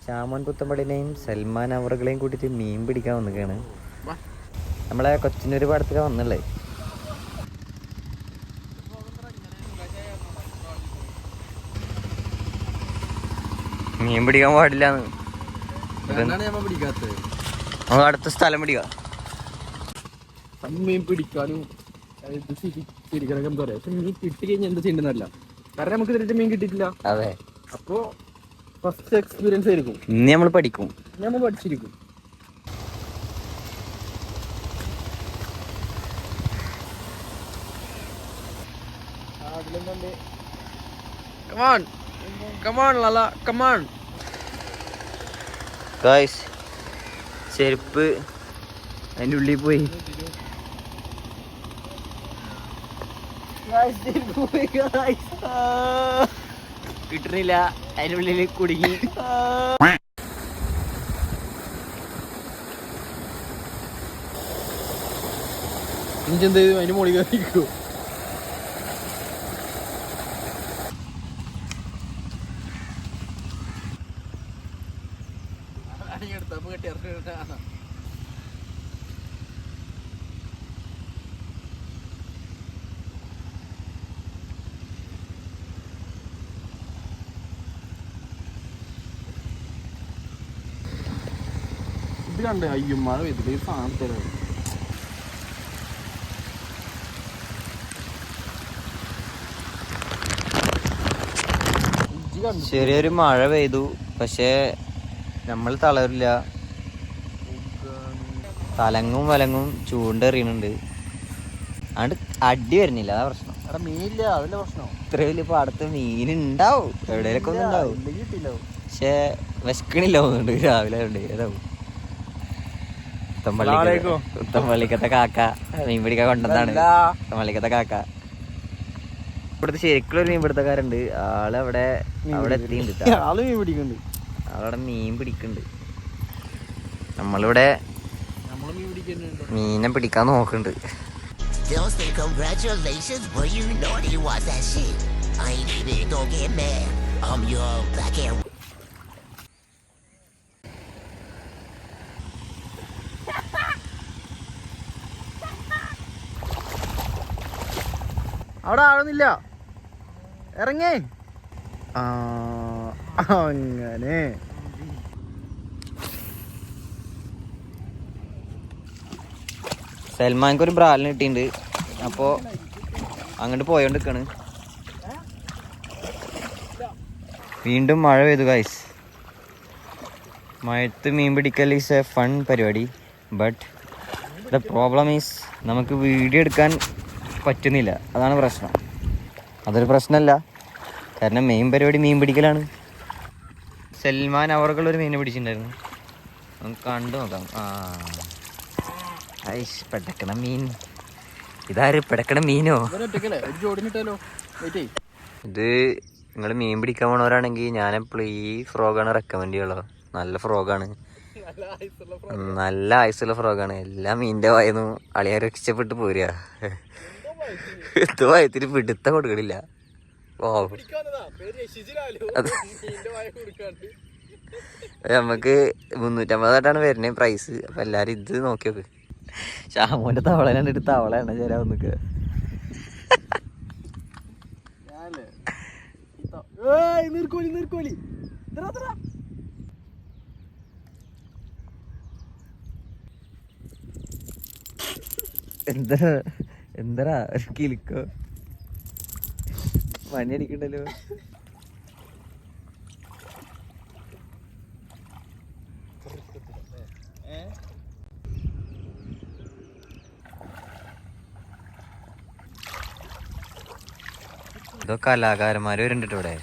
ഷാമോൻ പുത്തമ്പടിനെയും സൽമാൻ അവറുകളെയും കൂട്ടിയിട്ട് മീൻ പിടിക്കാൻ വന്നിക്കാണ്. നമ്മളെ കൊച്ചിനൊരു പാടത്തൊക്കെ വന്നുള്ളേ. മീൻ പിടിക്കാൻ പാടില്ലാന്ന് നമ്മൾ അടുത്ത സ്ഥലം പിടിക്കാം. മീൻ പിടിക്കാനും പിടിക്കാനൊക്കെ എന്താ പറയാ, പക്ഷെ മീൻ കിട്ടി കഴിഞ്ഞാൽ എന്താ ചെയ്യേണ്ടതല്ല. കാരണം നമുക്ക് ഇതിട്ട് മീൻ കിട്ടിയിട്ടില്ല. അതെ, അപ്പോ ഫസ്റ്റ് എക്സ്പീരിയൻസ് ആയിരിക്കും. ഇനി നമ്മൾ പഠിക്കും, നമ്മൾ പഠിച്ചിരിക്കും. ചെരുപ്പ് അതിൻ്റെ ഉള്ളിൽ പോയി. കിട്ടണില്ല, അതിൻ്റെ ഉള്ളിൽ കുടുങ്ങി. ഇഞ്ചെന്ത് അതിന്റെ മുകളിൽ കയറിക്കോ. ഇത് കണ്ടേ, അയ്യോ മഴ പെയ്തില്ല. ഈ സാധനം തരാം. ചെറിയൊരു മഴ പെയ്തു, പക്ഷേ നമ്മൾ തളരില്ല. തലങ്ങും വലങ്ങും ചൂണ്ടെറിയുന്നുണ്ട്. അതുകൊണ്ട് അടി വരുന്നില്ല, അതാ പ്രശ്നം. മീനില്ല, അതല്ലേ പ്രശ്നം. ഇത്ര വലിയ പാടത്ത് മീനുണ്ടാവും, എവിടെയൊക്കെ ഒന്നും ഉണ്ടാവും. പക്ഷെ വിശക്കണില്ല തോന്നുന്നുണ്ട് രാവിലെ. ഏതാവും ഉത്തമ്പള്ളിക്കത്തെ കാക്ക മീൻ പിടിക്കാൻ കൊണ്ടുവന്നാണ്. ഉത്തമ്പള്ളിക്കത്തെ കാക്ക ഇവിടുത്തെ ശരിക്കുള്ള മീൻ പിടുത്തക്കാരുണ്ട്. ആളവിടെ എത്തിയിട്ടുണ്ട്. ആളവിടെ മീൻ പിടിക്കുന്നുണ്ട്. നമ്മളിവിടെ മീനെ പിടിക്കാൻ നോക്കുന്നുണ്ട്. അവിടെ ആവുന്നില്ല, ഇറങ്ങേ. അങ്ങനെ സൽമാൻക്ക് ഒരു ബ്രാലിന് കിട്ടിയിട്ടുണ്ട്. അപ്പോൾ അങ്ങോട്ട് പോയോണ്ടിരിക്കാണ്. വീണ്ടും മഴ പെയ്തു ഗൈസ്. മഴത്ത് മീൻ പിടിക്കൽ ഈസ് എ ഫൺ പരിപാടി. ബട്ട് ദ പ്രോബ്ലം ഈസ് നമുക്ക് വീഡിയോ എടുക്കാൻ പറ്റുന്നില്ല, അതാണ് പ്രശ്നം. അതൊരു പ്രശ്നമല്ല, കാരണം മെയിൻ പരിപാടി മീൻ പിടിക്കലാണ്. സൽമാൻ അവർക്കുള്ളൊരു മീനെ പിടിച്ചിട്ടുണ്ടായിരുന്നു, നമുക്ക് കണ്ടു നോക്കാം. ഐഷ് പെടക്കണ മീൻ. ഇതാര് പെടക്കണ മീനോ? ഇത് നിങ്ങൾ മീൻ പിടിക്കാൻ പോണവരാണെങ്കിൽ ഞാൻ എപ്പോഴും ഈ ഫ്രോഗാണ് റെക്കമെൻഡ് ചെയ്യുള്ളൂ. നല്ല ഫ്രോഗാണ്, നല്ല ആയുസുള്ള ഫ്രോഗാണ്. എല്ലാ മീനിൻ്റെ വായന്നു അളിയാ രക്ഷപ്പെട്ട് പോരുക. ഇത് വായത്തിന് പിടുത്തം കൊടുക്കണില്ല. നമുക്ക് 350 വരുന്നത് പ്രൈസ്. അപ്പം എല്ലാവരും ഇത് നോക്കി നോക്ക്. ഷാമോൻ്റെ തവള കണ്ടിട്ട് തവളയാണ് ചേരാൻ നിൽക്കുക. എന്താ ഒരു കിളിക്കോ മണി അടിക്കണ്ടല്ലോ. ഇതൊക്കെ കലാകാരന്മാര് വരുന്നുണ്ട് ഇവിടെ.